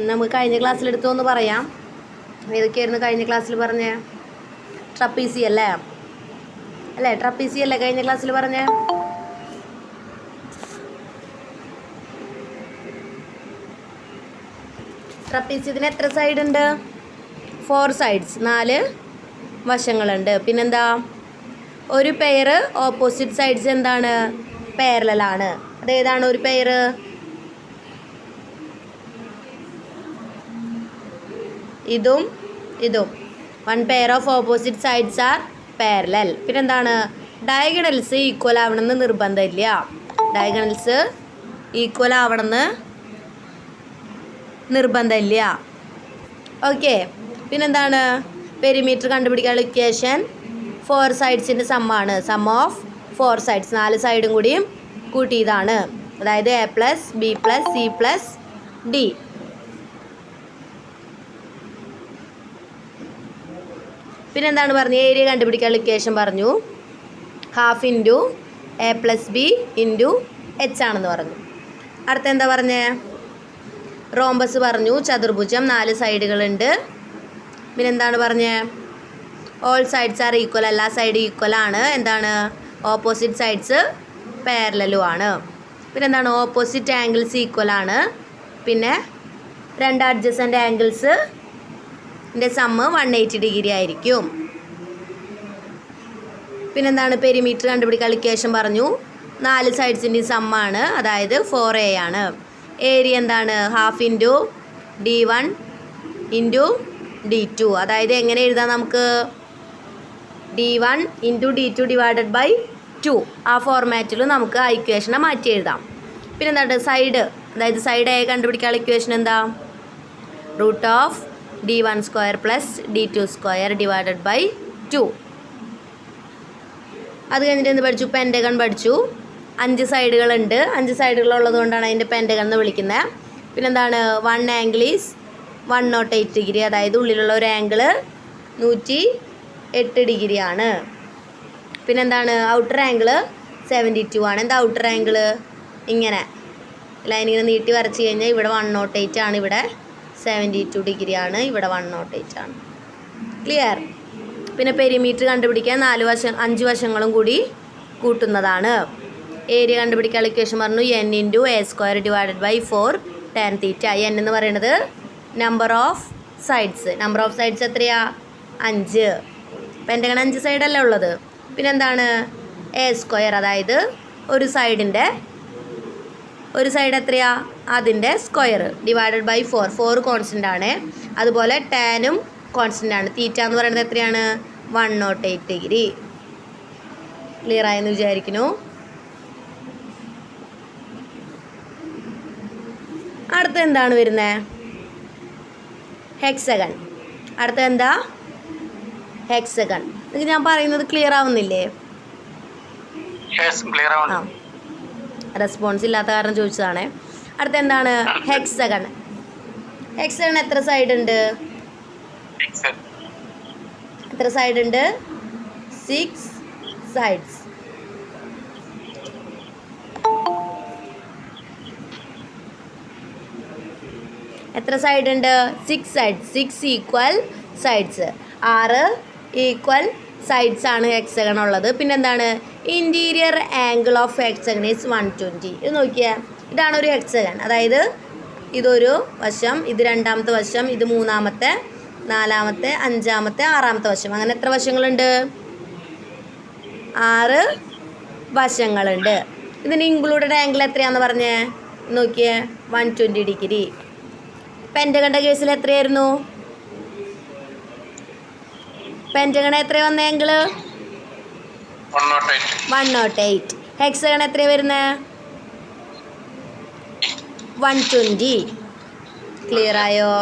നമുക്ക് കഴിഞ്ഞ ക്ലാസ്സിലെടുത്തൊന്ന് പറയാം. ഏതൊക്കെയായിരുന്നു കഴിഞ്ഞ ക്ലാസ്സിൽ പറഞ്ഞ? ട്രപ്പീസി അല്ലേ? ട്രപ്പീസി അല്ലേ കഴിഞ്ഞ ക്ലാസ്സിൽ പറഞ്ഞ? ട്രപ്പീസിയത്തിന് എത്ര സൈഡ് ഉണ്ട്? 4 സൈഡ്സ്, 4 വശങ്ങളുണ്ട്. പിന്നെന്താ, ഒരു പെയർ ഓപ്പോസിറ്റ് സൈഡ്സ് എന്താണ്? പാരലലാണ്. അതേതാണ് ഒരു പെയർ? ഇതും ഇതും. 1 pair of opposite sides are parallel. പിന്നെന്താണ്, ഡയഗണൽസ് ഈക്വൽ ആവണമെന്ന് നിർബന്ധമില്ല. ഡയഗണൽസ് ഈക്വൽ ആവണമെന്ന് നിർബന്ധമില്ല. ഓക്കെ. പിന്നെന്താണ്, പെരിമീറ്റർ കണ്ടുപിടിക്കാനുള്ള ഇക്വേഷൻ 4 സൈഡ്സിൻ്റെ സമ്മാണ്. സം ഓഫ് 4 സൈഡ്സ്, 4 സൈഡും കൂടിയും കൂട്ടിയതാണ്. അതായത് a + b + c + d. പിന്നെന്താണ് പറഞ്ഞു? ഏരിയ കണ്ടുപിടിക്കാനുള്ള ഇക്വേഷൻ പറഞ്ഞു. ½ × a + b × h ആണെന്ന് പറഞ്ഞു. അടുത്ത എന്താ പറഞ്ഞേ? റോംബസ് പറഞ്ഞു. ചതുർഭുജം 4 സൈഡുകളുണ്ട്. പിന്നെന്താണ് പറഞ്ഞേ? ഓൾ സൈഡ്സ് ആർ ഈക്വൽ, എല്ലാ സൈഡും ഈക്വൽ ആണ്. എന്താണ്? ഓപ്പോസിറ്റ് സൈഡ്സ് പാരലലും ആണ്. പിന്നെന്താണ്? ഓപ്പോസിറ്റ് ആംഗിൾസ് ഈക്വൽ ആണ്. പിന്നെ 2 അഡ്ജസൻ്റ് ആംഗിൾസ് സമ്മ് 180 ഡിഗ്രി ആയിരിക്കും. പിന്നെന്താണ്? പെരിമീറ്റർ കണ്ടുപിടിക്കാൻ ഇക്വേഷൻ പറഞ്ഞു. 4 സൈഡ്സിൻ്റെ സമ്മാണ്, അതായത് 4a ആണ്. ഏരിയ എന്താണ്? ½ × d1 × d2. അതായത് എങ്ങനെ എഴുതാം നമുക്ക്? d1 × d2 / 2. ആ ഫോർമാറ്റിൽ നമുക്ക് ആ ഇക്വേഷനെ മാറ്റി എഴുതാം. പിന്നെന്താണ്? സൈഡ്, അതായത് സൈഡ് a കണ്ടുപിടിക്കാനുള്ള ഇക്വേഷൻ എന്താ? √of d1² + d2² / 2. അത് കഴിഞ്ഞിട്ട് എന്ത് പഠിച്ചു? പെൻറ്റഗൺ പഠിച്ചു. 5 സൈഡുകളുണ്ട്. 5 സൈഡുകളുള്ളത് കൊണ്ടാണ് അതിൻ്റെ പെൻറ്റഗൺ എന്ന് വിളിക്കുന്നത്. പിന്നെന്താണ്? 1 ആംഗിൾ ഈസ് 108 ഡിഗ്രി. അതായത് ഉള്ളിലുള്ള ഒരു ആംഗിള് 108 ഡിഗ്രി ആണ്. പിന്നെന്താണ്? ഔട്ടർ ആംഗിള് 72 ആണ്. എന്താ ഔട്ടർ ആംഗിള്? ഇങ്ങനെ ലൈൻ ഇങ്ങനെ നീട്ടി വരച്ച് കഴിഞ്ഞാൽ ഇവിടെ 108 ആണ്, ഇവിടെ 72 ഡിഗ്രി ആണ്, ഇവിടെ 108 ആണ്. ക്ലിയർ? പിന്നെ പെരിമീറ്റർ കണ്ടുപിടിക്കാൻ 5 വശങ്ങളും കൂടി കൂട്ടുന്നതാണ്. ഏരിയ കണ്ടുപിടിക്കാൻ ഇക്വേഷൻ പറഞ്ഞു. n × a² / 4 tan θ. n എന്ന് പറയുന്നത് number of sides. Number of sides എത്രയാ? 5. പെൻറ്റഗൺ 5 സൈഡല്ലേ ഉള്ളത്. പിന്നെന്താണ്? a², അതായത് ഒരു സൈഡ് എത്രയാ? അതിൻ്റെ സ്ക്വയർ / 4. 4 കോൺസ്റ്റൻ്റ് ആണ്. അതുപോലെ ടാനും കോൺസ്റ്റൻ്റ് ആണ്. തീറ്റ എന്ന് പറയുന്നത് എത്രയാണ്? 108 ഡിഗ്രി. ക്ലിയർ ആയെന്ന് വിചാരിക്കുന്നു. അടുത്ത എന്താണ് വരുന്നത്? ഹെക്സഗൺ. അടുത്ത എന്താ? ഹെക്സഗൺ. നിങ്ങൾക്ക് ഞാൻ പറയുന്നത് ക്ലിയർ ആവുന്നില്ലേ? ആ, റെസ്പോൺസ് ഇല്ലാത്ത കാരണം ചോദിച്ചതാണേ. അടുത്ത എന്താണ്? ഹെക്സഗൺ. ഹെക്സഗൺ എത്ര സൈഡ് ഉണ്ട്? എത്ര സൈഡ് ഉണ്ട്? 6 സൈഡ്സ്. എത്ര സൈഡ് ഉണ്ട്? 6 sides. 6 equal sides. 6 equal sides ആണ് ഹെക്സഗൺ ഉള്ളത്. പിന്നെന്താണ്? Interior angle of hexagon is 120. ഇത് നോക്കിയാൽ ഇതാണ് ഒരു ഹെക്സഗൺ. അതായത് ഇതൊരു വശം, ഇത് രണ്ടാമത്തെ വശം, ഇത് മൂന്നാമത്തെ, നാലാമത്തെ, അഞ്ചാമത്തെ, ആറാമത്തെ വശം. അങ്ങനെ എത്ര വശങ്ങളുണ്ട്? 6 വശങ്ങളുണ്ട്. ഇതിന് ഇൻക്ലൂഡഡ് ആംഗിൾ എത്രയാണെന്ന് പറഞ്ഞേ? നോക്കിയേ, 120 ഡിഗ്രി. പെൻറ്റഗണിൻ്റെ കേസിൽ എത്രയായിരുന്നു? പെൻറ്റഗൺ എത്ര വന്ന ആംഗിള്? 108. ഹെക്സഗൺ എത്ര വരുന്നത്? 120. ക്ലിയർ ആയോ?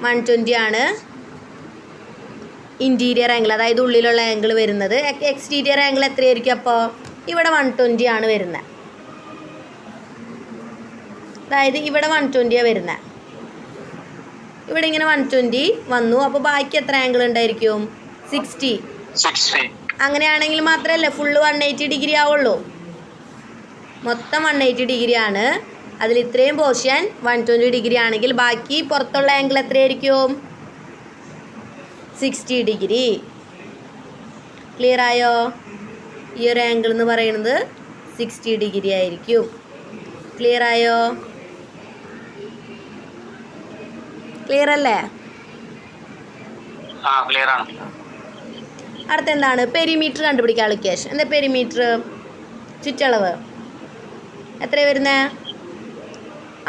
120 ആണ് ഇൻറ്റീരിയർ ആംഗിൾ, അതായത് ഉള്ളിലുള്ള ആംഗിൾ വരുന്നത്. എക്സ്റ്റീരിയർ ആംഗിൾ എത്രയായിരിക്കും? അപ്പോൾ ഇവിടെ 120 ആണ് വരുന്നത്. അതായത് ഇവിടെ 120 വരുന്നത്. ഇവിടെ ഇങ്ങനെ 120 വന്നു. അപ്പോൾ ബാക്കി എത്ര ആംഗിൾ ഉണ്ടായിരിക്കും? 60. അങ്ങനെയാണെങ്കിൽ മാത്രമല്ലേ ഫുള്ള് 180 ഡിഗ്രി ആവുള്ളൂ. മൊത്തം 180 ഡിഗ്രി ആണ്. അതിൽ ഇത്രയും പോർഷൻ 120 ഡിഗ്രി ആണെങ്കിൽ ബാക്കി പുറത്തുള്ള ആംഗിൾ എത്രയായിരിക്കും? 60 ഡിഗ്രി. ക്ലിയർ ആയോ? ഈ ഒരു ആംഗിൾ എന്ന് പറയുന്നത് 60 ഡിഗ്രി ആയിരിക്കും. ക്ലിയർ ആയോ? ക്ലിയർ അല്ലേ? അടുത്ത എന്താണ്? പെരിമീറ്റർ കണ്ടുപിടിക്കാനുള്ള ഇക്വേഷൻ. എന്താ പെരിമീറ്റർ? ചുറ്റളവ് എത്ര വരുന്നത്?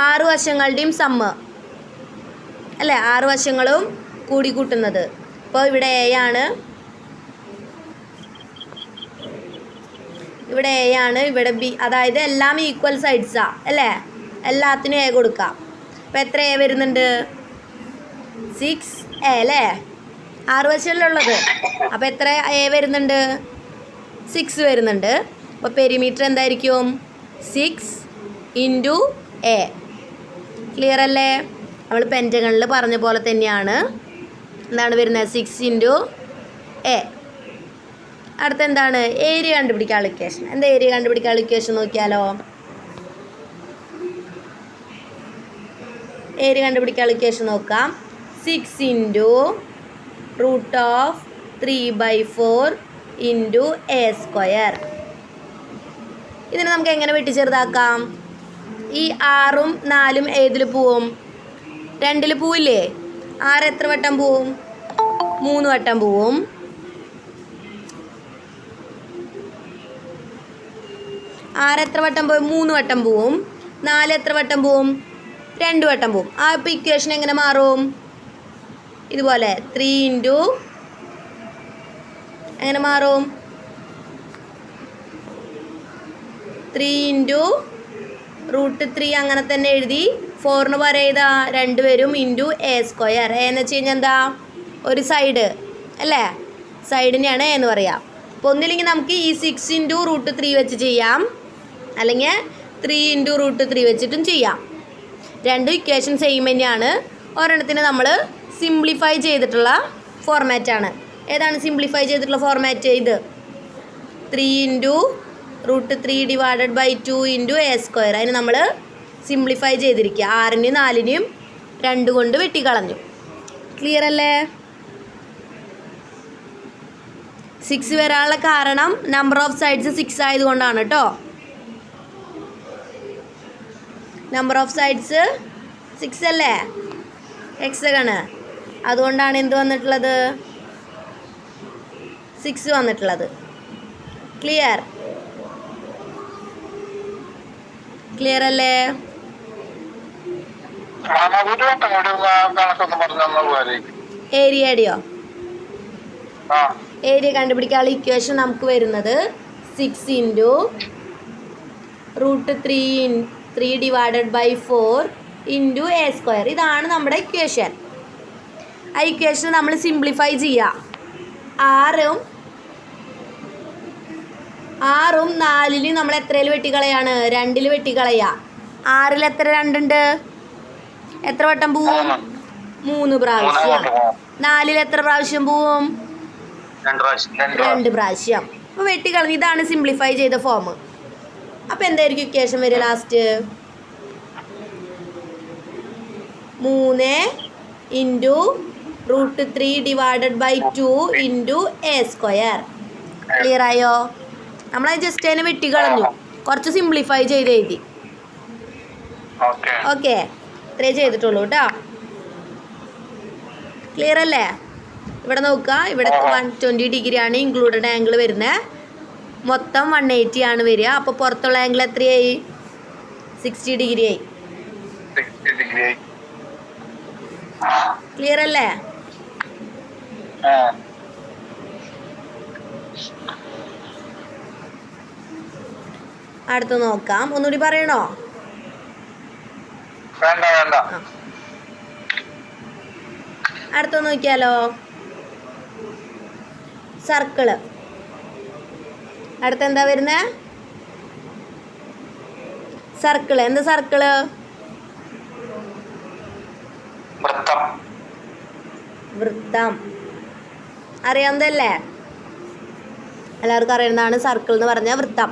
6 വശങ്ങളുടെയും സമ്മ് അല്ലേ? 6 വശങ്ങളും കൂടി കൂട്ടുന്നത്. അപ്പോൾ ഇവിടെ എ ആണ്, ഇവിടെ എ ആണ്, ഇവിടെ ബി. അതായത് എല്ലാം ഈക്വൽ സൈഡ്സാ അല്ലേ? എല്ലാത്തിനും എ കൊടുക്കാം. അപ്പോൾ എത്ര എ വരുന്നുണ്ട്? 6A അല്ലേ? 6 വശമുള്ളത്. അപ്പോൾ എത്ര എ വരുന്നുണ്ട്? 6 വരുന്നുണ്ട്. അപ്പോൾ പെരിമീറ്റർ എന്തായിരിക്കും? 6 × A. ക്ലിയർ അല്ലേ? നമ്മൾ പെൻറ്റഗണിൽ പറഞ്ഞ പോലെ തന്നെയാണ്. എന്താണ് വരുന്നത്? 6 × A. അടുത്ത എന്താണ്? ഏരിയ കണ്ടുപിടിക്കാനുള്ള ഇക്വേഷൻ. എന്താ ഏരിയ കണ്ടുപിടിക്കാനുള്ള ഇക്വേഷൻ നോക്കിയാലോ? ഏരിയ കണ്ടുപിടിക്കാനുള്ള ഇക്വേഷൻ നോക്കാം. 6 × √3/4 × A². ഇതിനെ നമുക്ക് എങ്ങനെ വെട്ടിച്ചെറുതാക്കാം? ഈ 6ഉം 4ഉം ഏതിൽ പോവും? 2ൽ പോവില്ലേ? 6 എത്ര വട്ടം പോവും? 3 വട്ടം പോവും. 6 എത്ര വട്ടം പോവും? 3 വട്ടം പോവും. 4 എത്ര വട്ടം പോവും? 2 വട്ടം പോവും. ആ ഇപ്പോൾ ഇക്വേഷൻ എങ്ങനെ മാറും? ഇതുപോലെ 3 എങ്ങനെ മാറും? 3 × √3 അങ്ങനെ തന്നെ എഴുതി. 4ന് പകരം ഏതാ? 2 വരും × A². A എന്ന് വെച്ച് കഴിഞ്ഞാൽ എന്താ? ഒരു സൈഡ് അല്ലേ? സൈഡിനെയാണ് എ എന്ന് പറയാം. അപ്പോൾ ഒന്നില്ലെങ്കിൽ നമുക്ക് ഈ 6 × √3 വെച്ച് ചെയ്യാം, അല്ലെങ്കിൽ 3 × √3 വെച്ചിട്ടും ചെയ്യാം. രണ്ടും ഇക്വേഷൻ സെയിം തന്നെയാണ്. ഒരെണ്ണത്തിന് നമ്മൾ സിംപ്ലിഫൈ ചെയ്തിട്ടുള്ള ഫോർമാറ്റാണ്. ഏതാണ് സിംപ്ലിഫൈ ചെയ്തിട്ടുള്ള ഫോർമാറ്റ്? ഇത് 3 × √3 / 2 × A². അതിന് നമ്മൾ സിംപ്ലിഫൈ ചെയ്തിരിക്കുക. 6നെയും 4നെയും 2 കൊണ്ട് വെട്ടിക്കളഞ്ഞു. ക്ലിയർ അല്ലേ? 6 വരാനുള്ള കാരണം നമ്പർ ഓഫ് സൈഡ്സ് 6 ആയതുകൊണ്ടാണ് കേട്ടോ. നമ്പർ ഓഫ് സൈഡ്സ് 6 അല്ലേ? ഹെക്സഗൺ. അതുകൊണ്ടാണ് എന്ത് വന്നിട്ടുള്ളത്? 6 വന്നിട്ടുള്ളത്. ക്ലിയർ? ക്ലിയർ അല്ലേ? ഏരിയയുടെയോ? ഏരിയ കണ്ടുപിടിക്കാനുള്ള ഇക്വേഷൻ നമുക്ക് വരുന്നത് 6 × √3 / 4 × A². ഇതാണ് നമ്മുടെ ഇക്വേഷൻ. ആ ഇക്വേഷൻ നമ്മൾ സിംപ്ലിഫൈ ചെയ്യുക. 6ഉം 4ലും നമ്മൾ എത്രയിൽ വെട്ടിക്കളയാണ്? 2ൽ വെട്ടിക്കളയുക. 6ൽ എത്ര 2 ഉണ്ട്? എത്ര വട്ടം പോവും? 3 പ്രാവശ്യം. 4ൽ എത്ര പ്രാവശ്യം പോവും? 2 പ്രാവശ്യം. അപ്പോൾ വെട്ടിക്കളഞ്ഞ് ഇതാണ് സിംപ്ലിഫൈ ചെയ്ത ഫോം. അപ്പോൾ എന്തായിരിക്കും ഇക്വേഷൻ വരിക ലാസ്റ്റ്? 3 × √3 / 2 × A². ക്ലിയർ ആയോ? നമ്മളത് ജസ്റ്റ് അതിനെ വെട്ടിക്കളഞ്ഞു, കുറച്ച് സിംപ്ലിഫൈ ചെയ്ത് എഴുതി. ഓക്കെ, ഇത്രേ ചെയ്തിട്ടുള്ളൂ കേട്ടോ. ക്ലിയർ അല്ലേ? ഇവിടെ നോക്കുക, ഇവിടെ 120 ഡിഗ്രി ആണ് ഇൻക്ലൂഡഡ് ആംഗിൾ വരുന്നത്. മൊത്തം 180 ആണ് വരിക. അപ്പോൾ പുറത്തുള്ള ആംഗിൾ എത്രയായി? 60 ഡിഗ്രി ആയി. ക്ലിയർ അല്ലേ? അടുത്ത് നോക്കാം. ഒന്നുകൂടി പറയണോ? അടുത്ത് നോക്കിയാലോ? സർക്കിള്. അടുത്ത് എന്താ വരുന്നത്? സർക്കിള്. എന്താ സർക്കിള്? വൃത്തം. അറിയാവുന്നതല്ലേ? എല്ലാവർക്കും അറിയുന്നതാണ് സർക്കിൾ എന്ന് പറഞ്ഞാൽ വൃത്തം.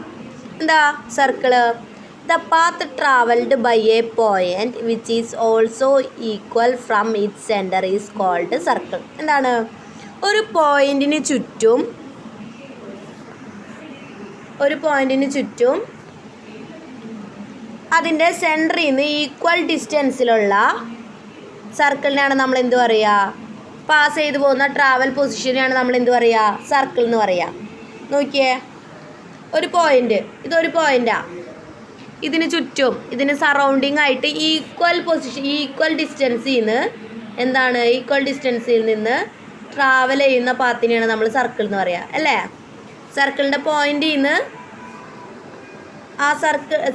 എന്താ circle? The path travelled by a point which is also equal from its centre is called circle. എന്താണ്? ഒരു പോയിന്റിന് ചുറ്റും അതിൻ്റെ സെൻറ്ററിൽ നിന്ന് ഈക്വൽ ഡിസ്റ്റൻസിലുള്ള സർക്കിളിനാണ് നമ്മൾ എന്ത് പറയുക? പാസ് ചെയ്തു പോകുന്ന ട്രാവൽ പൊസിഷനെയാണ് നമ്മൾ എന്ത് പറയുക? സർക്കിൾ എന്ന് പറയുക. നോക്കിയേ, ഒരു പോയിന്റ്, ഇതൊരു പോയിന്റാണ്. ഇതിന് ചുറ്റും, ഇതിന് സറൗണ്ടിങ് ആയിട്ട് ഈക്വൽ ഡിസ്റ്റൻസിൽ നിന്ന് ട്രാവൽ ചെയ്യുന്ന പാത്തിനെയാണ് നമ്മൾ സർക്കിൾ എന്ന് പറയുക, അല്ലേ? സർക്കിളിൻ്റെ പോയിന്റിൽ നിന്ന് ആ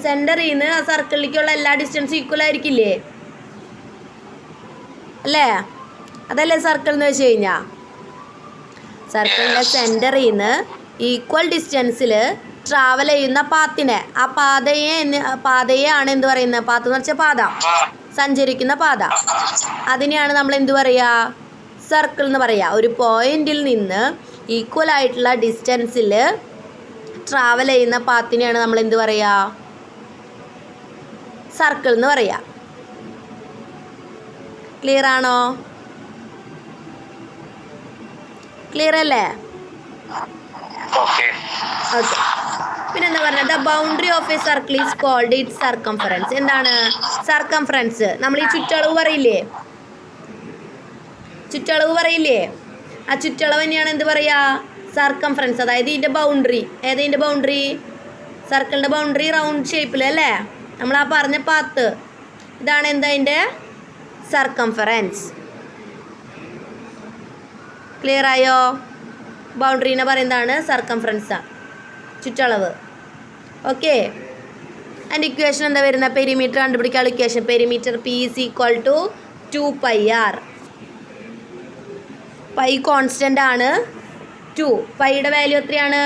സെൻറ്ററിൽ നിന്ന് ആ സർക്കിളിലേക്കുള്ള എല്ലാ ഡിസ്റ്റൻസും ഈക്വൽ ആയിരിക്കില്ലേ, അല്ലേ? അതല്ലേ സർക്കിൾ എന്ന് വെച്ച് കഴിഞ്ഞാൽ? സർക്കിളിൻ്റെ സെൻറ്ററിൽ നിന്ന് ഈക്വൽ ഡിസ്റ്റൻസിൽ ട്രാവൽ ചെയ്യുന്ന പാത്തിനെ, ആ പാതയെയാണ് എന്ത് പറയുന്നത്? പാത്ത് എന്ന് വെച്ചാൽ പാത, സഞ്ചരിക്കുന്ന പാത. അതിനെയാണ് നമ്മൾ എന്ത് പറയുക? സർക്കിൾ എന്ന് പറയുക. ഒരു പോയിന്റിൽ നിന്ന് ഈക്വൽ ആയിട്ടുള്ള ഡിസ്റ്റൻസിൽ ട്രാവൽ ചെയ്യുന്ന പാത്തിനെയാണ് നമ്മൾ എന്ത് പറയുക? സർക്കിൾ എന്ന് പറയുക. ക്ലിയർ ആണോ? ക്ലിയർ അല്ലേ? ഓക്കെ. പിന്നെന്താ പറഞ്ഞത്? The boundary of a circle is called its circumference. എന്താണ് സർക്കംഫറൻസ്? നമ്മൾ ഈ ചുറ്റളവ് പറയില്ലേ, ആ ചുറ്റളവ് തന്നെയാണ് എന്ത് പറയുക? സർക്കംഫറൻസ്. അതായത് ഇതിൻ്റെ ബൗണ്ടറി, ഏതിൻ്റെ ബൗണ്ടറി? സർക്കിളിൻ്റെ ബൗണ്ടറി റൗണ്ട് ഷേപ്പിൽ, അല്ലേ? നമ്മൾ ആ പറഞ്ഞ പാത്ത്, ഇതാണ് അതിൻ്റെ സർക്കംഫറൻസ്. ക്ലിയർ ആയോ? ബൗണ്ടറീനെ പറയുന്നതാണ് സർക്കംഫറൻസ്, ചുറ്റളവ്. ഓക്കെ. അതിൻ്റെ ഇക്വേഷൻ എന്താ വരുന്ന? പെരിമീറ്റർ കണ്ടുപിടിക്കാനുള്ള equation, perimeter P is equal to 2πr. Pi constant ആണ് 2. പൈയുടെ വാല്യൂ എത്രയാണ്?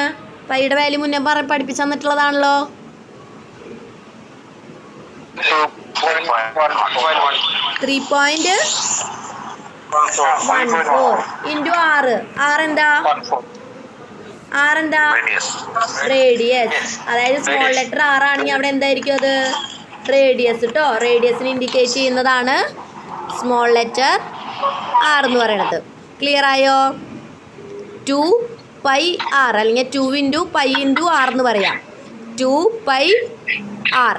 പൈയുടെ വാല്യൂ മുന്നേ പഠിപ്പിച്ചു തന്നിട്ടുള്ളതാണല്ലോ. 3.14 ഇൻറ്റു R എന്താ? റേഡിയസ്. അതായത് സ്മോൾ ലെറ്റർ R ആണെങ്കിൽ അവിടെ എന്തായിരിക്കും? അത് റേഡിയസ് കേട്ടോ. റേഡിയസിന് ഇൻഡിക്കേറ്റ് ചെയ്യുന്നതാണ് സ്മോൾ ലെറ്റർ R എന്ന് പറയുന്നത്. ക്ലിയർ ആയോ? 2πr അല്ലെങ്കിൽ 2 × π × R എന്ന് പറയാം. 2πr.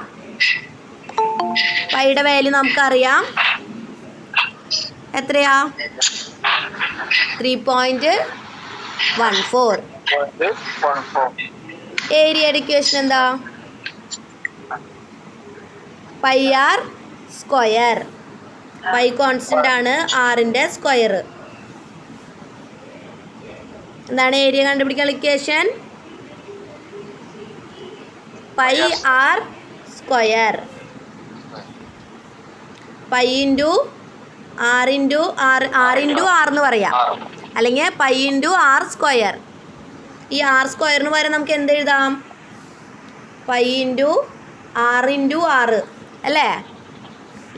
പൈയുടെ വാല്യൂ നമുക്കറിയാം, എത്രയാ? 3.14. ഏരിയയുടെ ഇക്വേഷൻ എന്താ? πr square. പൈ കോൺസ്റ്റൻ്റ് ആണ്, ആറിൻ്റെ സ്ക്വയർ. എന്താണ് ഏരിയ കണ്ടുപിടിക്കാൻ equation? πr square. Pi into R into R എന്ന് പറയാം, അല്ലെങ്കിൽ π × R സ്ക്വയർ. ഈ R സ്ക്വയറിന് പകരം നമുക്ക് എന്ത് എഴുതാം? π × R അല്ലേ?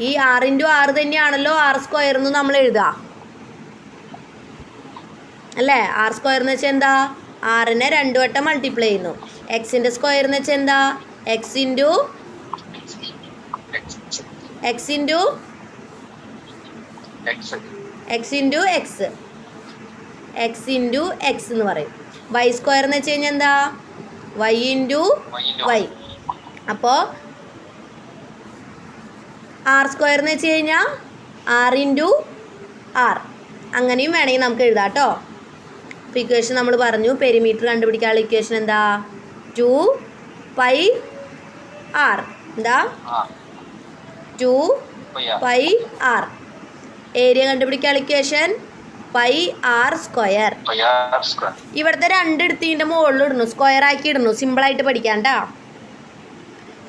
ഈ R × R തന്നെയാണല്ലോ R സ്ക്വയർ എന്ന് നമ്മൾ എഴുതാം, അല്ലേ? R സ്ക്വയർ എന്ന് വെച്ചാൽ എന്താ? ആറിനെ 2 വട്ടം മൾട്ടിപ്ലൈ ചെയ്യുന്നു. എക്സിൻ്റെ സ്ക്വയർ എന്ന് വെച്ചാൽ എന്താ? x എന്ന് പറയും. y സ്ക്വയർ എന്ന് വെച്ച് കഴിഞ്ഞാൽ എന്താ? y × y. അപ്പോൾ R സ്ക്വയർ എന്ന് വെച്ച് കഴിഞ്ഞാൽ R × R. അങ്ങനെയും വേണമെങ്കിൽ നമുക്ക് എഴുതാം കേട്ടോ. അപ്പോൾ ഇക്വേഷൻ നമ്മൾ പറഞ്ഞു. പെരിമീറ്റർ കണ്ടുപിടിക്കാനുള്ള ഇക്വേഷൻ എന്താ? 2πr. എന്താ? 2πr. ഏരിയ കണ്ടുപിടിക്കാനുള്ള ഇക്വേഷൻ πr സ്ക്വയർ. ഇവിടുത്തെ 2 എടുത്തതിൻ്റെ മുകളിൽ ഇടുന്നു, സ്ക്വയർ ആക്കി ഇടുന്നു, സിമ്പിളായിട്ട് പഠിക്കാണ്ടാ.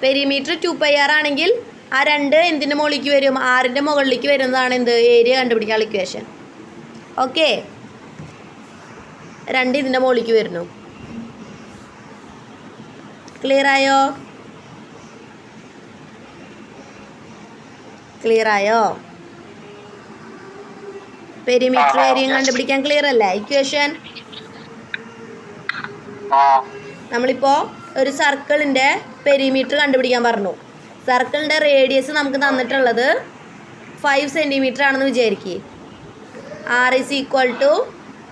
പെരിമീറ്റർ 2πr ആണെങ്കിൽ ആ 2 എന്തിൻ്റെ മുകളിലേക്ക് വരും? ആറിൻ്റെ മുകളിലേക്ക് വരുന്നതാണ് എന്ത്? ഏരിയ കണ്ടുപിടിക്കാനുള്ള ഇക്വേഷൻ. ഓക്കെ. 2 ഇതിൻ്റെ മുകളിലേക്ക് വരുന്നു. ക്ലിയർ ആയോ? പെരിമീറ്റർ ഏരിയയും കണ്ടുപിടിക്കാൻ ക്ലിയർ അല്ലേ ഇക്വേഷൻ? നമ്മളിപ്പോൾ ഒരു സർക്കിളിൻ്റെ പെരിമീറ്റർ കണ്ടുപിടിക്കാൻ പറഞ്ഞു. സർക്കിളിൻ്റെ റേഡിയസ് നമുക്ക് തന്നിട്ടുള്ളത് 5 സെൻറ്റിമീറ്റർ ആണെന്ന് വിചാരിക്കുക. R is equal to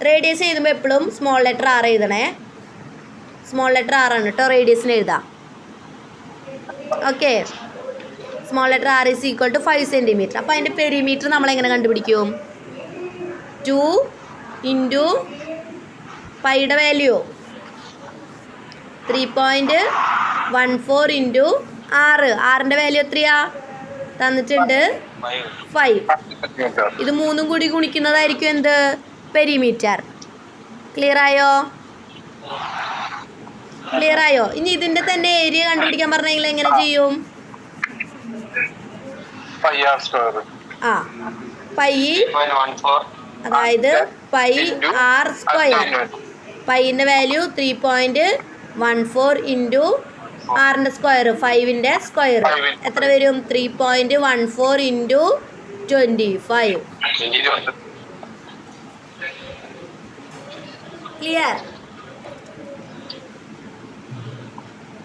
radius എഴുതുമ്പോൾ എപ്പോഴും സ്മോൾ ലെറ്റർ R എഴുതണേ. സ്മോൾ ലെറ്റർ R ആണ് കേട്ടോ റേഡിയസിന് എഴുതാം. Okay, small letter R is equal to 5 centimetre. അപ്പോൾ അതിൻ്റെ പെരിമീറ്റർ നമ്മളെങ്ങനെ കണ്ടുപിടിക്കും? 2 ഇൻറ്റു പൈയുടെ വാല്യൂ 3.14 ഇൻറ്റു 6. 6ൻ്റെ വാല്യൂ എത്രയാ തന്നിട്ടുണ്ട്? 5. ഇത് 3 കൂടി ഗുണിക്കുന്നതായിരിക്കും എന്ത്? പെരിമീറ്റർ. ക്ലിയർ ആയോ? ഇനി ഇതിൻ്റെ തന്നെ ഏരിയ കണ്ടുപിടിക്കാൻ പറഞ്ഞെങ്കിൽ എങ്ങനെ ചെയ്യും? ആ, പൈ അതായത് പൈ R സ്ക്വയർ. പൈൻ്റെ വാല്യൂ 3.14 ഇൻറ്റു ആറിൻ്റെ സ്ക്വയർ 5ൻ്റെ സ്ക്വയർ എത്ര വരും? 3.14 ഇൻറ്റു 25.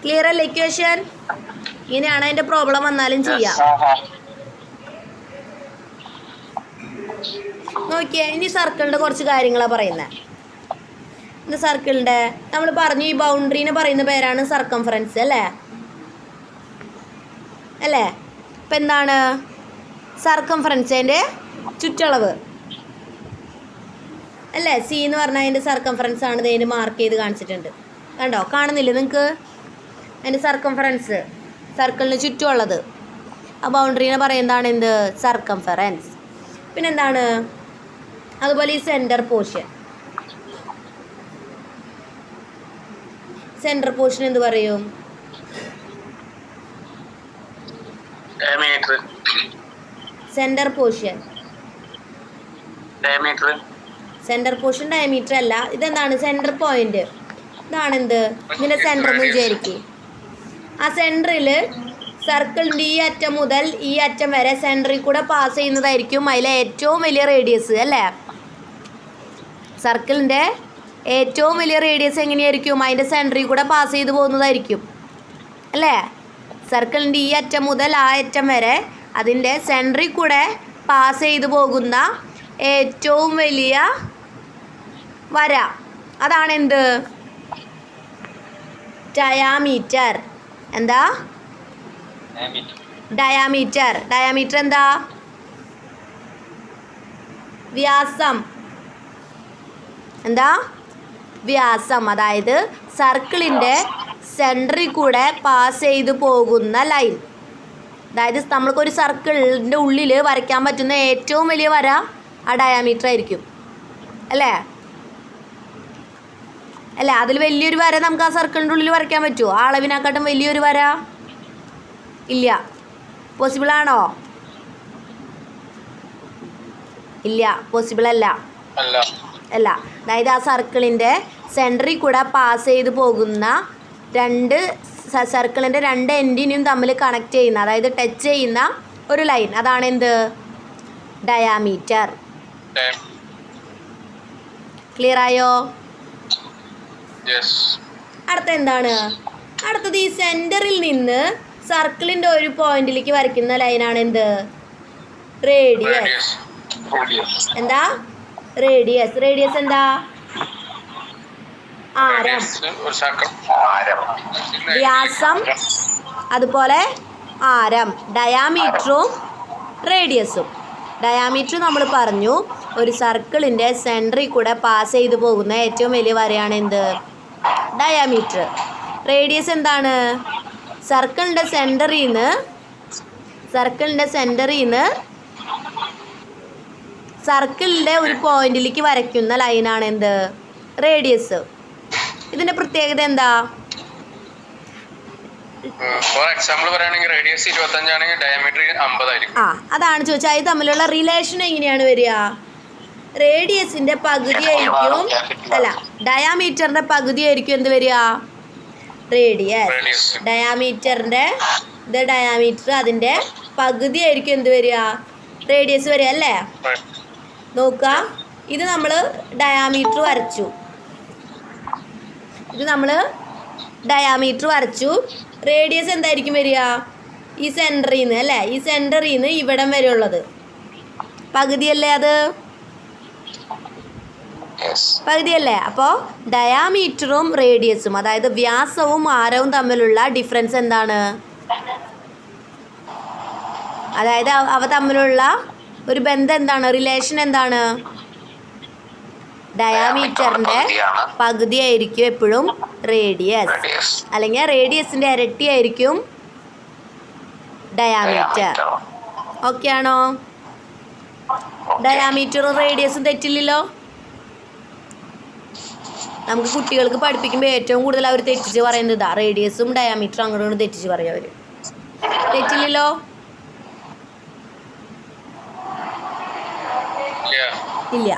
ക്ലിയർ അല്ലേ ഇക്വേഷൻ? ഇങ്ങനെയാണ് അതിൻ്റെ പ്രോബ്ലം വന്നാലും ചെയ്യാം. നോക്കിയേ, ഇനി സർക്കിളിൻ്റെ കുറച്ച് കാര്യങ്ങളാണ് പറയുന്നത്. ഇത് സർക്കിളിൻ്റെ നമ്മൾ പറഞ്ഞു ഈ ബൗണ്ടറീനെ പറയുന്ന പേരാണ് സർക്കംഫറൻസ് അല്ലേ? ഇപ്പം എന്താണ് സർക്കംഫറൻസിൻ്റെ ചുറ്റളവ് അല്ലേ? സി എന്ന് പറഞ്ഞാൽ അതിൻ്റെ സർക്കംഫറൻസ് ആണ്. ഇതിന് മാർക്ക് ചെയ്ത് കാണിച്ചിട്ടുണ്ട്. കണ്ടോ? കാണുന്നില്ലേ നിങ്ങൾക്ക്? അതിൻ്റെ സർക്കംഫറൻസ്, സർക്കിളിന് ചുറ്റുമുള്ളത്. ആ ബൗണ്ടറീനെ പറയുന്നതാണ് എന്ത്? സർക്കംഫറൻസ്. പിന്നെന്താണ്? അതുപോലെ ഈ സെൻറ്റർ പോർഷൻ എന്ത് പറയും? സെൻറ്റർ പോർഷൻ ഡയമീറ്റർ അല്ല. ഇതെന്താണ്? Centre point. ഇതാണ് എന്ത്? ഇതിൻ്റെ സെൻറ്റർ എന്ന് വിചാരിക്കുക. ആ സെൻറ്ററിൽ സർക്കിളിൻ്റെ ഈ അറ്റം മുതൽ ഈ അറ്റം വരെ സെൻറ്ററിൽ കൂടെ പാസ് ചെയ്യുന്നതായിരിക്കും അതിലെ ഏറ്റവും വലിയ റേഡിയസ് അല്ലേ? സർക്കിളിൻ്റെ ഏറ്റവും വലിയ റേഡിയസ് എങ്ങനെയായിരിക്കും? അതിൻ്റെ സെൻറ്ററിൽ കൂടെ പാസ് ചെയ്ത് പോകുന്നതായിരിക്കും അല്ലേ? സർക്കിളിൻ്റെ ഈ അറ്റം മുതൽ ആ അറ്റം വരെ അതിൻ്റെ സെൻറ്ററിൽ കൂടെ പാസ് ചെയ്ത് പോകുന്ന ഏറ്റവും വലിയ വര അതാണ് എന്ത്? ഡയാമീറ്റർ. എന്താ? ഡയാമീറ്റർ എന്താ? വ്യാസം. എന്താ? വ്യാസം. അതായത് സർക്കിളിൻ്റെ സെൻറ്ററിൽ കൂടെ പാസ് ചെയ്ത് പോകുന്ന ലൈൻ. അതായത് നമ്മൾക്കൊരു സർക്കിളിൻ്റെ ഉള്ളിൽ വരയ്ക്കാൻ പറ്റുന്ന ഏറ്റവും വലിയ വര ആ ഡയാമീറ്റർ ആയിരിക്കും അല്ലേ? അതിൽ വലിയൊരു വര നമുക്ക് ആ സർക്കിളിൻ്റെ ഉള്ളിൽ വരയ്ക്കാൻ പറ്റുമോ? ആ അളവിനെക്കാട്ടും വലിയൊരു വര ഇല്ല. പോസിബിൾ ആണോ? ഇല്ല, പോസിബിൾ അല്ല. അതായത് ആ സർക്കിളിൻ്റെ സെൻറ്ററിൽ കൂടെ പാസ് ചെയ്ത് പോകുന്ന സർക്കിളിൻ്റെ രണ്ട് എൻഡിനും തമ്മിൽ കണക്ട് ചെയ്യുന്ന, അതായത് ടച്ച് ചെയ്യുന്ന ഒരു ലൈൻ, അതാണ് എന്ത്? ഡയാമീറ്റർ. ക്ലിയർ ആയോ? അടുത്ത എന്താണ്? അടുത്തത് ഈ സെൻറ്ററിൽ നിന്ന് സർക്കിളിൻ്റെ ഒരു പോയിന്റിലേക്ക് വരയ്ക്കുന്ന ലൈനാണ് എന്ത്? റേഡിയസ്. എന്താ? റേഡിയസ് എന്താ? ആരം. വ്യാസം അതുപോലെ ആരം. ഡയാമീറ്ററും റേഡിയസും. ഡയാമീറ്റർ നമ്മൾ പറഞ്ഞു ഒരു സർക്കിളിൻ്റെ സെൻറ്ററിൽ കൂടെ പാസ് ചെയ്ത് പോകുന്ന ഏറ്റവും വലിയ വരയാണ് എന്ത്? ഡയാമീറ്റർ. റേഡിയസ് എന്താണ്? സർക്കിളിൻ്റെ സെൻറ്ററിൽ നിന്ന് സർക്കിളിൻ്റെ ഒരു പോയിന്റിലേക്ക് വരയ്ക്കുന്ന ലൈനാണ് എന്ത്? റേഡിയസ്. ഇതിൻ്റെ പ്രത്യേകത എന്താ? ഫോർ എക്സാമ്പിൾ പറയുകയാണെങ്കിൽ റേഡിയസ് 25 ആണെങ്കിൽ ഡയമീറ്റർ 50 ആയിരിക്കും. അതാണ് ചോദിച്ചാൽ ഇത് തമ്മിലുള്ള റിലേഷൻ എങ്ങനെയാണ് വരിക? റേഡിയസിന്റെ പകുതി ആയിരിക്കും, അല്ല ഡയാമീറ്ററിന്റെ പകുതി ആയിരിക്കും എന്ത് വരിക? റേഡിയസ്. ഡയാമീറ്ററിന്റെ ഡയാമീറ്റർ അതിന്റെ പകുതി ആയിരിക്കും എന്ത് വരിക? റേഡിയസ് വരിക അല്ലേ? നോക്കുക, ഇത് നമ്മൾ ഡയാമീറ്റർ വരച്ചു. ഇത് നമ്മൾ ഡയാമീറ്റർ വരച്ചു. റേഡിയസ് എന്തായിരിക്കും വരിക? ഈ സെൻറ്ററിൽ നിന്ന് അല്ലേ, ഈ സെൻറ്ററിൽ നിന്ന് ഇവിടം വരെ ഉള്ളത് പകുതിയല്ലേ? അത് പകുതിയല്ലേ? അപ്പോൾ ഡയാമീറ്ററും റേഡിയസും, അതായത് വ്യാസവും ആരവും തമ്മിലുള്ള ഡിഫറൻസ് എന്താണ്? അതായത് അവ തമ്മിലുള്ള ഒരു ബന്ധം എന്താണ്? റിലേഷൻ എന്താണ്? ഡയാമീറ്ററിൻ്റെ പകുതി ആയിരിക്കും എപ്പോഴും റേഡിയസ്, അല്ലെങ്കിൽ റേഡിയസിൻ്റെ ഇരട്ടി ആയിരിക്കും ഡയാമീറ്റർ. ഓക്കെ ആണോ? ഡയാമീറ്ററും റേഡിയസും തെറ്റില്ലല്ലോ. നമുക്ക് കുട്ടികൾക്ക് പഠിപ്പിക്കുമ്പോൾ ഏറ്റവും കൂടുതൽ അവർ തെറ്റിച്ച് പറയുന്നത് ഇതാ, റേഡിയസും ഡയാമീറ്ററും അങ്ങോട്ടും തെറ്റിച്ച് പറയും അവർ. തെറ്റില്ലല്ലോ? ഇല്ല.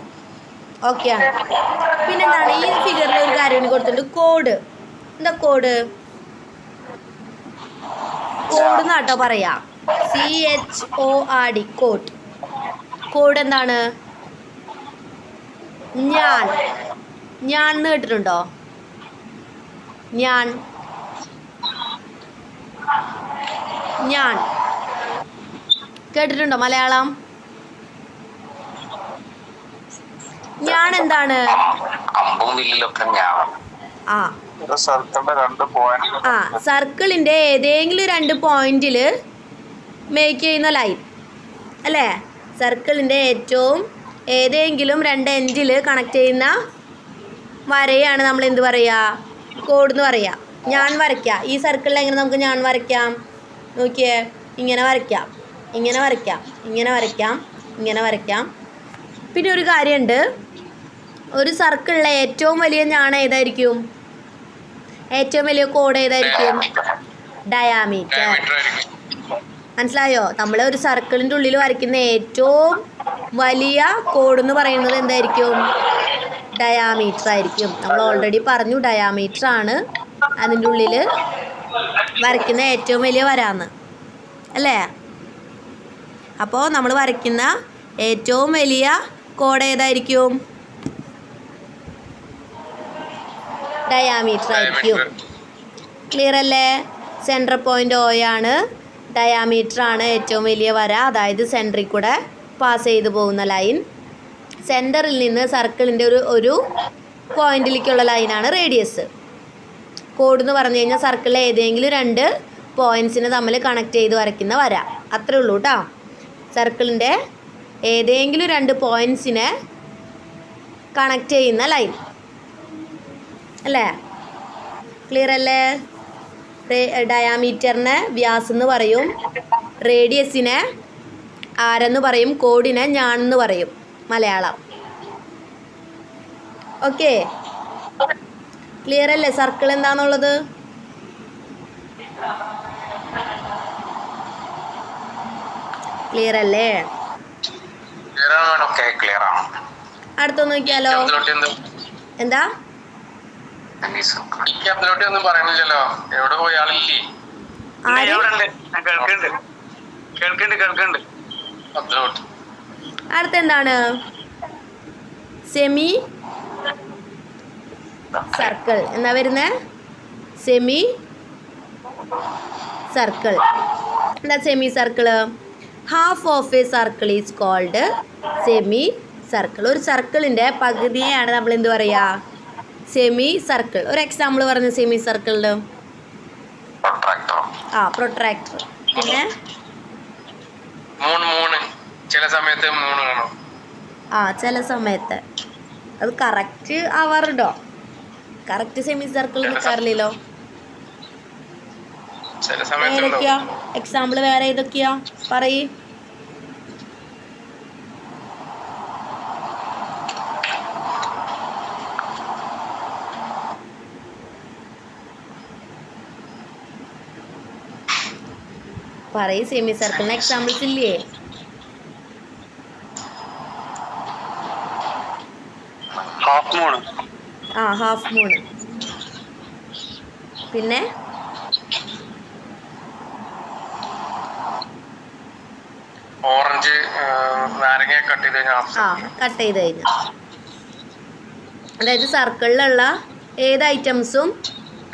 ഓക്കെ ആണ്. പിന്നെന്താണ് ഈ ഫിഗറിൽ ഒരു കാര്യം കൊടുത്തിട്ടുണ്ട്, കോഡ്. എന്താ കോഡ്? കോഡ് എന്നാട്ടോ പറയാ, CHORD, കോഡ്. കോഡ് എന്താണ്? ഞാൻ എന്ന് കേട്ടിട്ടുണ്ടോ? ഞാൻ കേട്ടിട്ടുണ്ടോ? മലയാളം ഞാൻ എന്താണ്? സർക്കിളിന്റെ ഏതെങ്കിലും 2 പോയിന്റിൽ മേക്ക് ചെയ്യുന്ന ലൈൻ അല്ലേ? സർക്കിളിന്റെ ഏറ്റവും ഏതെങ്കിലും 2 എൻഡിൽ കണക്ട് ചെയ്യുന്ന വരയാണ് നമ്മൾ എന്ത് പറയുക? കോഡ് എന്ന് പറയുക. ഞാൻ വരയ്ക്കാം. ഈ സർക്കിളിൽ എങ്ങനെ നമുക്ക് ഞാൻ വരയ്ക്കാം? നോക്കിയേ, ഇങ്ങനെ വരയ്ക്കാം, ഇങ്ങനെ വരയ്ക്കാം, ഇങ്ങനെ വരയ്ക്കാം, ഇങ്ങനെ വരയ്ക്കാം. പിന്നെ ഒരു കാര്യമുണ്ട്, ഒരു സർക്കിളിലെ ഏറ്റവും വലിയ ഞാൻ ഏതായിരിക്കും? ഏറ്റവും വലിയ കോഡ് ഏതായിരിക്കും? ഡയാമീറ്റർ. മനസ്സിലായോ? നമ്മൾ ഒരു സർക്കിളിൻ്റെ ഉള്ളിൽ വരയ്ക്കുന്ന ഏറ്റവും വലിയ കോഡ് എന്ന് പറയുന്നത് എന്തായിരിക്കും? ഡയാമീറ്റർ ആയിരിക്കും. നമ്മൾ ഓൾറെഡി പറഞ്ഞു ഡയാമീറ്റർ ആണ് അതിൻ്റെ ഉള്ളിൽ വരയ്ക്കുന്ന ഏറ്റവും വലിയ വരാന്ന് അല്ലേ? അപ്പോൾ നമ്മൾ വരയ്ക്കുന്ന ഏറ്റവും വലിയ കോഡ് ഏതായിരിക്കും? ഡയാമീറ്റർ ആയിരിക്കും. ക്ലിയർ അല്ലേ? സെൻറ്റർ പോയിൻ്റ് O ആണ്, ഡയാമീറ്റർ ആണ് ഏറ്റവും വലിയ വര, അതായത് സെൻറ്ററിൽ കൂടെ പാസ് ചെയ്തു പോകുന്ന ലൈൻ. സെൻറ്ററിൽ നിന്ന് സർക്കിളിൻ്റെ ഒരു പോയിന്റിലേക്കുള്ള ലൈനാണ് റേഡിയസ്. കോഡ് എന്ന് പറഞ്ഞു കഴിഞ്ഞാൽ സർക്കിളിലെ ഏതെങ്കിലും 2 പോയിൻറ്റ്സിനെ തമ്മിൽ കണക്ട് ചെയ്ത് വരയ്ക്കുന്ന വര, അത്രേ ഉള്ളൂ കേട്ടോ. സർക്കിളിൻ്റെ ഏതെങ്കിലും 2 പോയിൻറ്റ്സിനെ കണക്ട് ചെയ്യുന്ന ലൈൻ അല്ലേ? ക്ലിയർ അല്ലേ? ഡയാമീറ്ററിനെ വ്യാസം എന്ന് പറയും, റേഡിയസിനെ ആരെന്ന് പറയും, കോഡിനെ ഞാനെന്ന് പറയും മലയാളം. ഓക്കെ, ക്ലിയർ അല്ലേ? സർക്കിൾ എന്താണെന്നുള്ളത് ക്ലിയർ അല്ലേ? അടുത്തൊന്ന് നോക്കിയാലോ. എന്താ? അടുത്തെന്താണ്? Semicircle. എന്താ വരുന്നേ? Semicircle. എന്താ semicircle? Half of a circle is called semi circle. ഒരു സർക്കിളിൻ്റെ പകുതിയെയാണ് നമ്മൾ എന്ത് പറയുക? Semicircle. ഒരു എക്സാമ്പിൾ പറഞ്ഞു സെമി സർക്കിളിൽ. പ്രൊട്രാക്ടർ. പിന്നെ ചില സമയത്ത് അത് കറക്റ്റ് ആവാറുണ്ടോ? കറക്റ്റ് സെമി സർക്കിൾ നിൽക്കാറില്ലല്ലോ. ഏതൊക്കെയാ എക്സാമ്പിൾ? വേറെ ഏതൊക്കെയാ പറയ്. സെമി സർക്കിളിന് എക്സാമ്പിൾസ് ഇല്ലേ? Half moon. പിന്നെ ഓറഞ്ച്, നാരങ്ങ കട്ട് ചെയ്ത് കഴിഞ്ഞാൽ, അതായത് സർക്കിളിലുള്ള ഏത് ഐറ്റംസും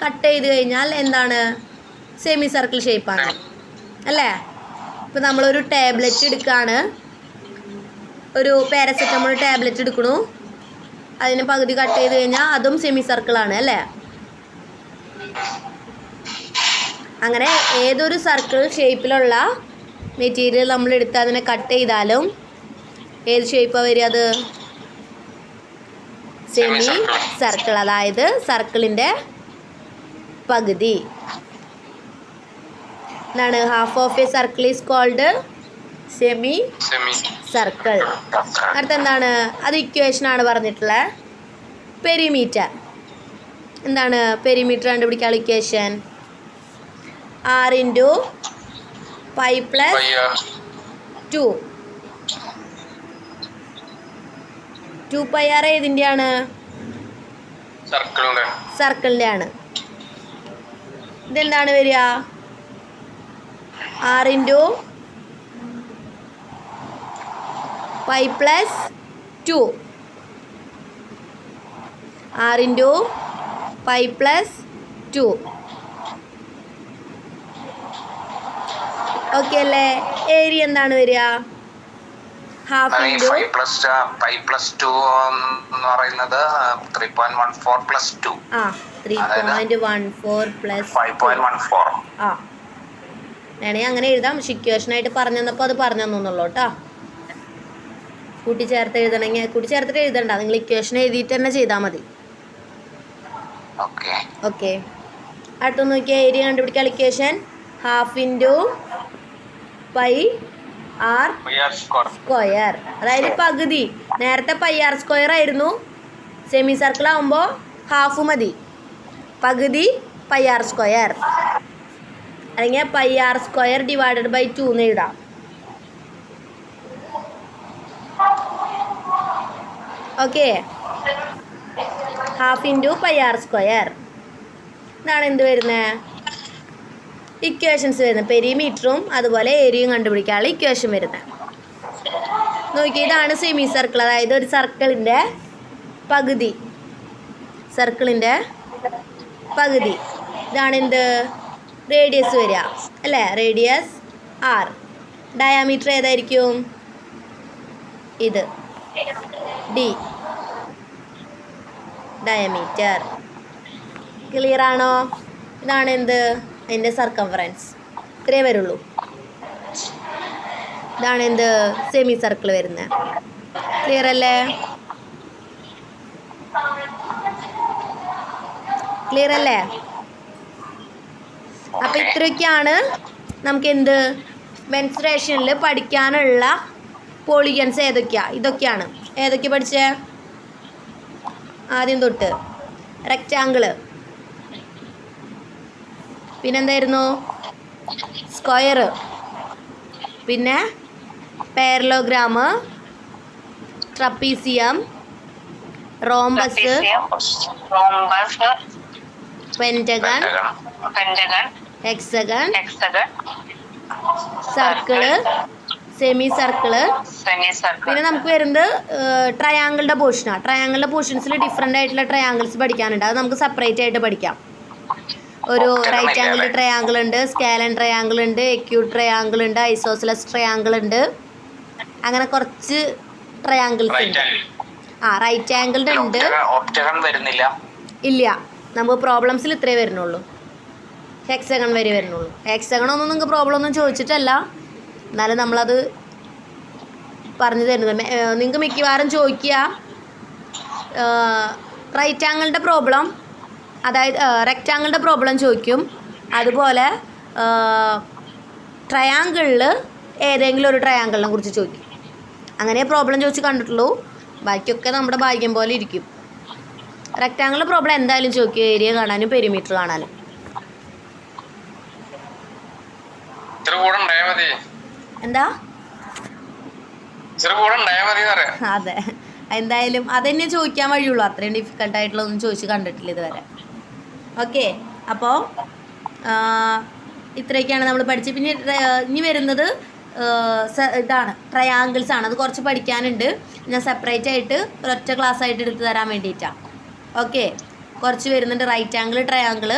കട്ട് ചെയ്ത് കഴിഞ്ഞാൽ എന്താണ്? സെമി സർക്കിൾ ഷേപ്പാണ് അല്ലേ? ഇപ്പം നമ്മളൊരു ടാബ്ലറ്റ് എടുക്കുകയാണ്, ഒരു പാരസെറ്റമോൾ ടാബ്ലറ്റ് എടുക്കണു, അതിന് പകുതി കട്ട് ചെയ്ത് കഴിഞ്ഞാൽ അതും സെമി സർക്കിളാണ് അല്ലേ? അങ്ങനെ ഏതൊരു സർക്കിൾ ഷേപ്പിലുള്ള മെറ്റീരിയൽ നമ്മൾ എടുത്ത് അതിനെ കട്ട് ചെയ്താലും ഏത് ഷേപ്പാണ് വരിക? അത് സെമി സർക്കിൾ, അതായത് സർക്കിളിൻ്റെ പകുതി. എന്താണ്? Half of a circle is called semi circle. അടുത്ത എന്താണ്? അത് ഇക്വേഷനാണ് പറഞ്ഞിട്ടുള്ളത്. പെരിമീറ്റർ. എന്താണ് പെരിമീറ്റർ കണ്ടുപിടിക്കാനുള്ള equation? r into pi plus 2. 2πr ഏതിൻ്റെയാണ്? സർക്കിളിൻ്റെ ആണ്. ഇതെന്താണ് വരിക? r into pi plus 2. r into pi plus 2. Okay അല്ലേ? ഏരിയ എന്താണ് വരിക? ഹാഫ് ഇൻറ്റു പൈ പ്ലസ് 2 എന്ന് പറയുന്നത് 3.14 പ്ലസ് 2. 3.14 പ്ലസ് 5.14. വേണമെങ്കിൽ അങ്ങനെ എഴുതാം. പക്ഷെ ഇക്വേഷനായിട്ട് പറഞ്ഞു തന്നപ്പോൾ അത് പറഞ്ഞു തന്നുള്ളൂ കേട്ടോ. കൂട്ടിച്ചേർത്ത് എഴുതണമെങ്കിൽ കൂട്ടിച്ചേർത്തിട്ട് എഴുതണ്ട, നിങ്ങൾ ഇക്വേഷൻ എഴുതിയിട്ട് തന്നെ ചെയ്താൽ മതി. ഓക്കെ. അടുത്ത നോക്കിയാൽ ഏരിയ കണ്ടുപിടിക്കാൻ equation half into pi R square, അതായത് പകുതി. നേരത്തെ പൈ ആർ സ്ക്വയർ ആയിരുന്നു, സെമി സർക്കിൾ ആകുമ്പോൾ ഹാഫ് മതി. പകുതി പൈ ആർ സ്ക്വയർ, അല്ലെങ്കിൽ pi R square divided by 2 എന്ന് എഴുതാം. Okay, half into pi R square. ഇതാണ് എന്ത് വരുന്നത്? ഇക്വേഷൻസ് വരുന്നത്. പെരിമീറ്ററും അതുപോലെ ഏരിയയും കണ്ടുപിടിക്കാനുള്ള ഇക്വേഷൻ വരുന്നത്. നോക്കി, ഇതാണ് സെമി സർക്കിൾ, അതായത് ഒരു സർക്കിളിൻ്റെ പകുതി. സർക്കിളിൻ്റെ പകുതി. ഇതാണ് എന്ത്? റേഡിയസ് വരിക അല്ലേ? Radius r. ഡയാമീറ്റർ ഏതായിരിക്കും? ഇത് d. ഡയമീറ്റർ. ക്ലിയർ ആണോ? ഇതാണ് എന്ത്? അതിൻ്റെ സർക്കംഫറൻസ്. ഇത്രേ വരുള്ളൂ. ഇതാണ് എന്ത്? സെമി സർക്കിൾ വരുന്നത്. ക്ലിയർ അല്ലേ? ക്ലിയർ അല്ലേ? അപ്പം ഇത്രയൊക്കെയാണ് നമുക്ക് എന്ത് മെൻസ്ട്രേഷനിൽ പഠിക്കാനുള്ള പോളിഗൺസ്. ഇതൊക്കെയാണ്. ഏതൊക്കെ പഠിച്ചേ? ആദ്യം തൊട്ട് റെക്റ്റാങ്കിള്, പിന്നെന്തായിരുന്നു? സ്ക്വയർ, പിന്നെ parallelogram, trapezium, rhombus, pentagon, hexagon, circle, semi circle. പിന്നെ നമുക്ക് വരുന്നത് ട്രയാങ്കിളുടെ പോർഷനാണ്. ട്രയാങ്കിളുടെ പോർഷൻസിൽ ഡിഫറെൻ്റ് ആയിട്ടുള്ള ട്രയാങ്കിൾസ് പഠിക്കാനുണ്ട്. അത് നമുക്ക് സെപ്പറേറ്റ് ആയിട്ട് പഠിക്കാം. ഒരു റൈറ്റ് ആംഗിൾ ട്രയാങ്കിൾ ഉണ്ട്, സ്കാലൻ ട്രയാങ്കിൾ ഉണ്ട്, എക്യൂട്ട് ട്രയാങ്കിൾ ഉണ്ട്, ഐസോസലസ് ട്രയാങ്കിൾ ഉണ്ട്. അങ്ങനെ കുറച്ച് ട്രയാങ്കിൾസ് ഉണ്ട്. റൈറ്റ് ആംഗിളിൻ്റെ ഉണ്ട്. ഇല്ല, നമുക്ക് പ്രോബ്ലംസിൽ ഇത്രേ വരുന്നുള്ളൂ. ഹെക്സഗൺ വരെ വരുന്നുള്ളൂ. ഹെക്സഗൺ ഒന്നും നിങ്ങൾക്ക് പ്രോബ്ലം ഒന്നും ചോദിച്ചിട്ടല്ല, എന്നാലും നമ്മളത് പറഞ്ഞു തരുന്നത്. നിങ്ങൾക്ക് മിക്കവാറും ചോദിക്കുക റൈറ്റ് ആംഗിളിൻ്റെ പ്രോബ്ലം, അതായത് റെക്റ്റാങ്കിളിൻ്റെ പ്രോബ്ലം ചോദിക്കും. അതുപോലെ ട്രയാങ്കിളിൽ ഏതെങ്കിലും ഒരു ട്രയാങ്കിളിനെ കുറിച്ച് ചോദിക്കും. അങ്ങനെ പ്രോബ്ലം ചോദിച്ച് കണ്ടിട്ടുള്ളൂ. ബാക്കിയൊക്കെ നമ്മുടെ ഭാഗ്യം പോലെ ഇരിക്കും. റെക്റ്റാങ്കിളിൻ്റെ പ്രോബ്ലം എന്തായാലും ചോദിക്കും, ഏരിയ കാണാനും പെരിമീറ്റർ കാണാനും. എന്താ? അതെ, എന്തായാലും അതന്നെ ചോദിക്കാൻ വഴിയുള്ളൂ. അത്രയും ഡിഫിക്കൽട്ടായിട്ടുള്ളതൊന്നും ചോദിച്ച് കണ്ടിട്ടില്ല ഇതുവരെ. ഓക്കെ, അപ്പോൾ ഇത്രയൊക്കെയാണ് നമ്മൾ പഠിച്ചത്. പിന്നെ ഇനി വരുന്നത് ഇതാണ് ട്രയാങ്കിൾസ് ആണ്. അത് കുറച്ച് പഠിക്കാനുണ്ട്. ഞാൻ സെപ്പറേറ്റ് ആയിട്ട് ഒരൊറ്റ ക്ലാസ് ആയിട്ട് എടുത്ത് തരാൻ വേണ്ടിയിട്ടാണ്. ഓക്കെ, കുറച്ച് വരുന്നുണ്ട്. Right angle triangle,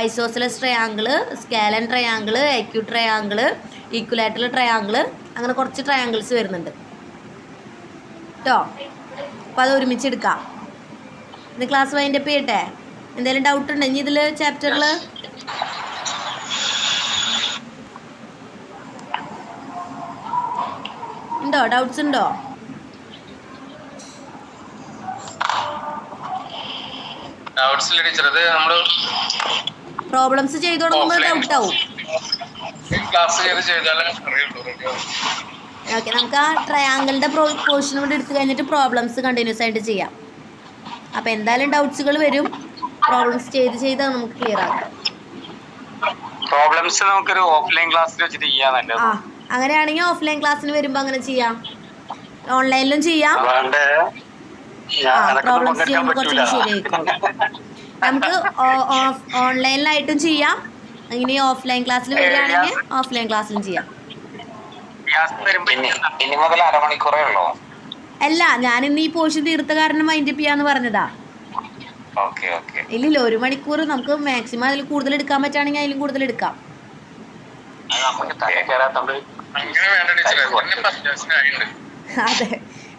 isosceles triangle, scalene triangle, എക്യൂ ട്രയാങ്കിൾ, ഈക്വലാറ്ററൽ ട്രയാങ്കിൾ, അങ്ങനെ കുറച്ച് ട്രയാങ്കിൾസ് വരുന്നുണ്ട് കേട്ടോ. അപ്പോൾ അത് ഒരുമിച്ച് എടുക്കാം. ഇത് ക്ലാസ് വൈൻഡപ്പ് ചെയ്യട്ടെ. എന്തെങ്കിലും ഡൗട്ട് ഉണ്ടോ ഇനി ഇതിൽ ചാപ്റ്ററിൽ? ഉണ്ടോ? ഡൗട്ട്സ് ഉണ്ടോ? പ്രോബ്ലംസ് ചെയ്തു തുടങ്ങുമ്പോൾ ഡൗട്ട് ആവും. ഓക്കെ, നമുക്ക് ആ ട്രയാങ്കിളിൻ്റെ പോർഷൻ കൂടെ എടുത്തു കഴിഞ്ഞിട്ട് പ്രോബ്ലംസ് കണ്ടിന്യൂസ് ആയിട്ട് ചെയ്യാം. അപ്പോൾ എന്തായാലും ഡൗട്ട്സുകൾ വരും. പ്രോബ്ലംസ് ചെയ്ത് നമുക്ക് ക്ലിയർ ആക്കാം. പ്രോബ്ലംസ് നമുക്കൊരു ഓഫ്ലൈൻ ക്ലാസ്സിൽ വെച്ചിട്ട് ചെയ്യാൻ നല്ലത്. ആ, അങ്ങനെയാണെങ്കിൽ ഓഫ്ലൈൻ ക്ലാസ്സിന് വരുമ്പോൾ അങ്ങനെ ചെയ്യാം. ഓൺലൈനിലും ചെയ്യാം. പ്രോബ്ലംസ് ചെയ്യുമ്പോൾ കുറച്ച് ശരിയായിക്കോളും. നമുക്ക് ഓൺലൈനിലായിട്ടും ചെയ്യാം. ഇനി ഓഫ്ലൈൻ ക്ലാസ്സിൽ വരികയാണെങ്കിൽ ഓഫ്ലൈൻ ക്ലാസ്സിലും ചെയ്യാം. ഇനി മുതൽ അരമണിക്കൂറേ ഉള്ളൂ. അല്ല, ഞാൻ ഇന്ന് ഈ പോർഷൻ തീർത്ത കാരണം വൈൻഡപ്പ് ചെയ്യാന്ന് പറഞ്ഞതാ. ഇല്ലല്ലോ, 1 മണിക്കൂർ നമുക്ക് മാക്സിമം അതിൽ കൂടുതൽ എടുക്കാൻ പറ്റുകയാണെങ്കിൽ അതിലും കൂടുതൽ എടുക്കാം. അതെ,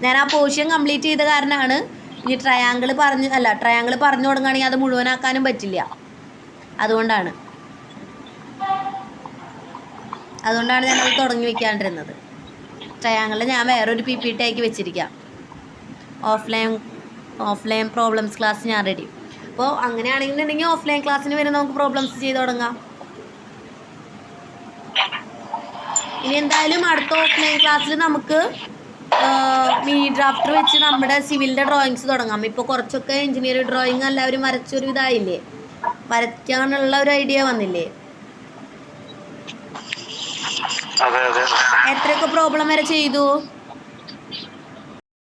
ഞാൻ ആ പോർഷൻ കംപ്ലീറ്റ് ചെയ്ത കാരണമാണ്. ഇനി ട്രയാങ്കിൾ പറഞ്ഞു തുടങ്ങുകയാണെങ്കിൽ അത് മുഴുവനാക്കാനും പറ്റില്ല. അതുകൊണ്ടാണ് ഞാനത് തുടങ്ങി വെക്കാണ്ടിരുന്നത്. ട്രയാങ്കിൾ ഞാൻ വേറൊരു PPT ആക്കി വെച്ചിരിക്കാം. ഓഫ്ലൈൻ പ്രോബ്ലംസ് ക്ലാസ് ഞാൻ റെഡി. അപ്പോൾ അങ്ങനെയാണെന്നുണ്ടെങ്കിൽ ഓഫ്ലൈൻ ക്ലാസ്സിന് വരെ നമുക്ക് പ്രോബ്ലംസ് ചെയ്ത് തുടങ്ങാം. ഇനി എന്തായാലും അടുത്ത ഓഫ്ലൈൻ ക്ലാസ്സിൽ നമുക്ക് മിനി ഡ്രാഫ്റ്റർ വെച്ച് നമ്മുടെ സിവിലിൻ്റെ ഡ്രോയിങ്സ് തുടങ്ങാം. ഇപ്പോൾ കുറച്ചൊക്കെ എഞ്ചിനീയറിംഗ് ഡ്രോയിങ് എല്ലാവരും വരച്ചൊരു ഇതായില്ലേ, വരയ്ക്കാനുള്ള ഒരു ഐഡിയ വന്നില്ലേ? എത്രയൊക്കെ പ്രോബ്ലം വരെ ചെയ്തു?